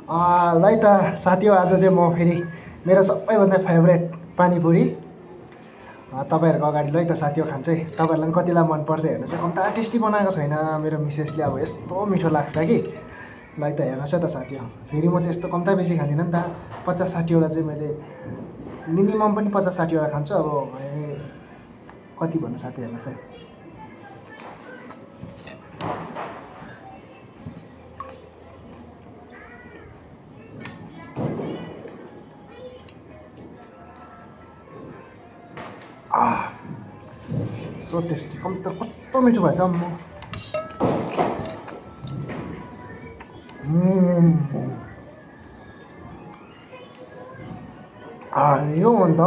ल त साथी हो, आज चाहिँ म फेरि मेरो सबैभन्दा फेभरेट पानीपुरी तपाईँहरूको अगाडि ल त साथी हो खान्छ है। तपाईँहरूलाई पनि कतिलाई मनपर्छ हेर्नुहोस् है, कम्ता टेस्टी बनाएको छैन मेरो मिसेसले, अब यस्तो मिठो लाग्छ कि। ल त हेर्नुहोस् है त साथी हो, फेरि म चाहिँ यस्तो कम्ता बेसी खाँदिनँ नि त, 50-60वटा चाहिँ मैले मिनिमम पनि 50-60वटा खान्छु। अब कति भन्नु साथी, हेर्नुहोस् है। सो टेस्टी, कस्तो मिठो भएछ म। यो अन्त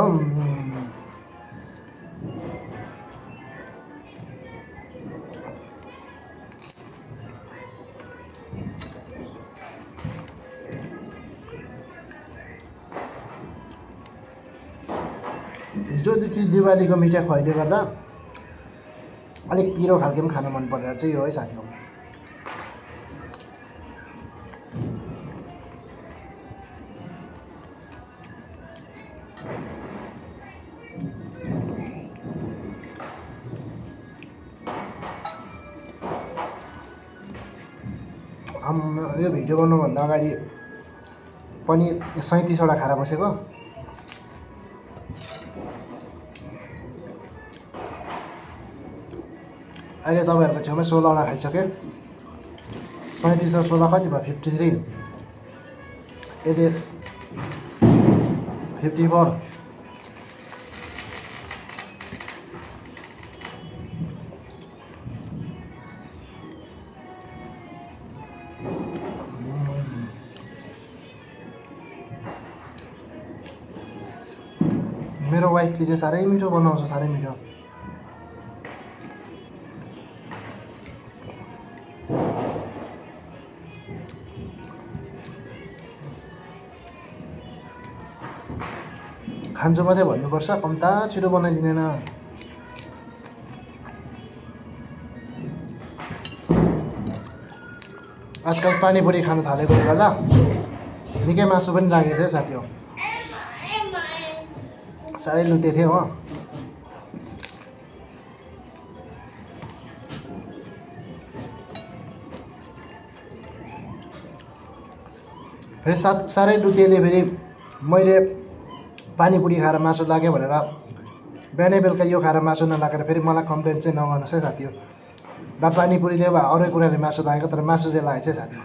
हिजोदेखि दिवालीको मिठाई खुवाइले गर्दा अलिक पिरो खालको पनि खानु मन परेर चाहिँ यो है साथी हो। यो भिडियो बनाउनुभन्दा अगाडि पनि 37वटा खाएर बसेको। अहिले तपाईँहरूको छेउमा 16वटा खाइसकेँ। 35 र 16 कति भयो? 53। यदि 54। मेरो वाइफले चाहिँ साह्रै मिठो बनाउँछ, साह्रै मिठो। खान्छु मात्रै भन्नुपर्छ, कम्ता छिटो बनाइदिँदैन। आजकल पानीपुरी खानु थालेकोले गर्दा निकै मासु पनि लागेको थियो साथी हो, साह्रै लुते थियो हो। फेरि साह्रै लुतेले फेरि मैले पानीपुरी खाएर मासु लाग्यो भनेर बिहानै बेलुका यो खाएर मासु नलागेर फेरि मलाई कम्प्लेन चाहिँ नगर्नुहोस् है साथी हो। बा पानीपुरीले वा अरू कुराले मासु लागेको, तर मासु चाहिँ लागेको चाहिँ साथी हो।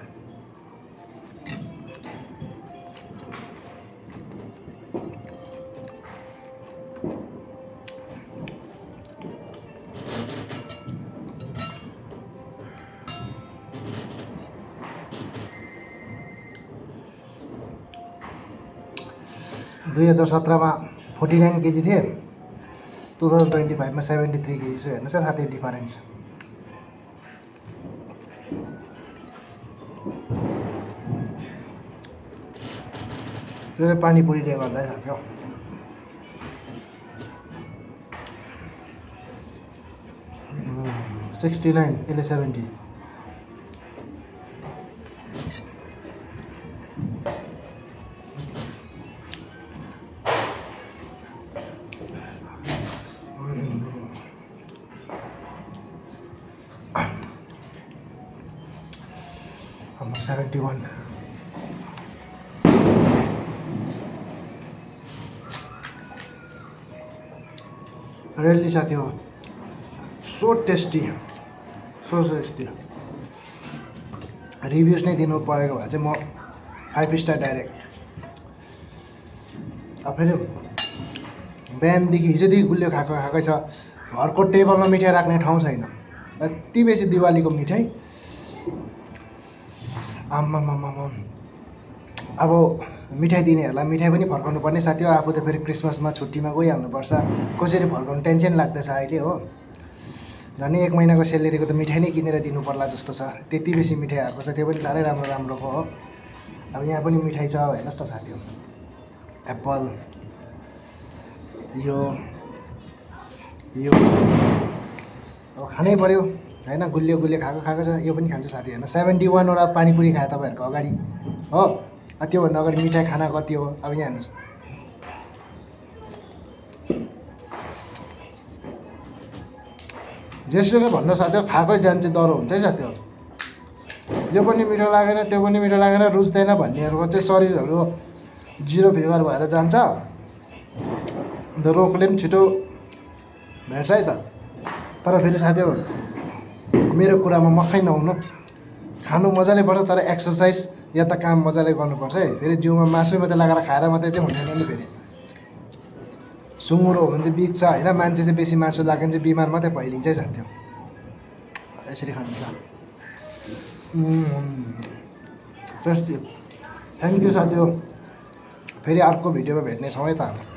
दुई 2017मा 49 केजी थिएँ, 2025मा 73 केजी छु। हेर्नुहोस् है साथी डिफरेन्स। त्यो चाहिँ पानीपुरीले गर्दा साथी हो। । 69 यसले 70। I'm 71. Really साथी हो, so tasty, so tasty. Reviews नै दिनु परेको भए चाहिँ म 5 स्टार डाइरेक्ट। अब फेरि बिहानदेखि हिजोदेखि गुलियो खाएकै छ। घरको टेबलमा मिठाई राख्ने ठाउँ छैन, यति बेसी दिवालीको मिठाई। आम्मामामा, अब मिठाई दिनेहरूलाई मिठाई पनि फर्काउनु पर्ने साथी हो। आफू त फेरि क्रिसमसमा छुट्टीमा गइहाल्नुपर्छ, कसरी फर्काउनु टेन्सन लाग्दैछ अहिले हो। झन् 1 महिनाको सेलेरीको त मिठाई नै किनेर दिनु पर्ला जस्तो छ, त्यति बेसी मिठाई आएको छ, त्यो पनि साह्रै राम्रो राम्रोको हो। अब यहाँ पनि मिठाई छ, हेर्नुहोस् त साथी हो। एप्पल, यो अब खानै पर्यो होइन, गुलियो खाएको छ। यो पनि खान्छु साथी, हेर्नु 71वटा पानीपुरी खायो तपाईँहरूको अगाडि हो। त्योभन्दा अगाडि मिठाई खाना कति हो अब यहाँ हेर्नुहोस्। जेसुकै भन्न साथीहरू खाएकै जान चाहिँ डह्रो हुन्छ है साथीहरू। यो पनि मिठो लागेन त्यो पनि मिठो लागेन रुच्दैन भन्नेहरूको चाहिँ शरीरहरू जिरो फिगर भएर जान्छ। अन्त रोगले पनि छिटो भेट्छ है त। तर फेरि साथीहरू मेरो कुरामा मक्खै नहुनु, खानु मजाले पर्छ तर एक्सर्साइज या त काम मजाले गर्नुपर्छ है। फेरि जिउमा मासु मात्रै लगाएर खाएर मात्रै चाहिँ हुँदैन नि। फेरि सुँगुर हो भने चाहिँ बिग्छ होइन, मान्छे चाहिँ बेसी मासु लाग्यो भने चाहिँ बिमार मात्रै फैलिन्छ है साथीहरू। यसरी खानुहुन्छ। टेस्टी। थ्याङ्क यू साथीहरू। फेरि अर्को भिडियोमा भेट्नेछौँ है त।